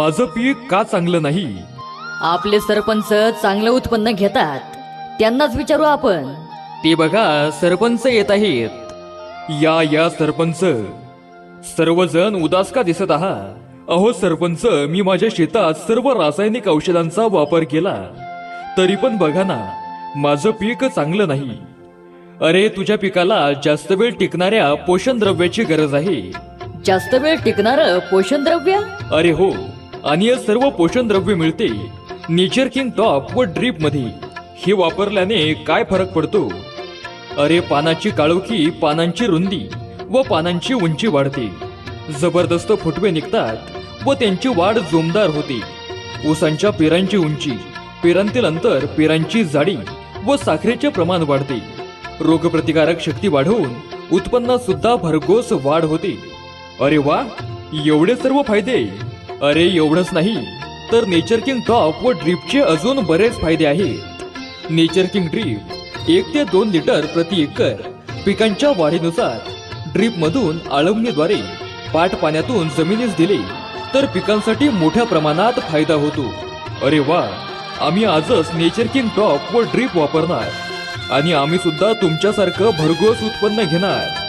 माझं पीक का चांगलं नाही? आपले सरपंच चांगलं उत्पन्न घेतात, त्यांनाच विचारू आपण. ते बघा, सरपंच येत आहेत. या सरपंच. सर्वजण उदास का दिसत आहात? अहो सरपंच, मी माझ्या शेतात सर्व रासायनिक औषधांचा वापर केला, तरी पण बघा ना, माझं पीक चांगलं नाही. अरे, तुझ्या पिकाला जास्त वेळ टिकणाऱ्या पोषण द्रव्याची गरज आहे. जास्त वेळ टिकणारं पोषण द्रव्य? अरे हो, आणि हे सर्व पोषण द्रव्य मिळते नेचर किंग टॉप व ड्रीप मध्ये. हे वापरल्याने काय फरक पडतो? अरे, पानाची काळोखी, पानांची रुंदी व पानांची उंची वाढते, जबरदस्त फुटवे निघतात व त्यांची वाढ जोमदार होते. ऊसांच्या पेरांची उंची, पेरांतील अंतर, पेरांची जाडी व साखरेचे प्रमाण वाढते. रोगप्रतिकारक शक्ती वाढवून उत्पन्नात सुद्धा भरघोस वाढ होते. अरे वा, एवढे सर्व फायदे! अरे एवढंच नाही, तर नेचर किंग टॉप व ड्रीपचे अजून बरेच फायदे आहेत. नेचर किंग ड्रीप 1 ते 2 लिटर प्रति एकर पिकांच्या वाढीनुसार ड्रीप मधून आळवणीद्वारे पाट पाण्यातून जमिनीस दिले तर पिकांसाठी मोठ्या प्रमाणात फायदा होतो. अरे वा, आम्ही आजच नेचर किंग टॉप व ड्रीप वापरणार आणि आम्ही सुद्धा तुमच्यासारखं भरघोस उत्पन्न घेणार.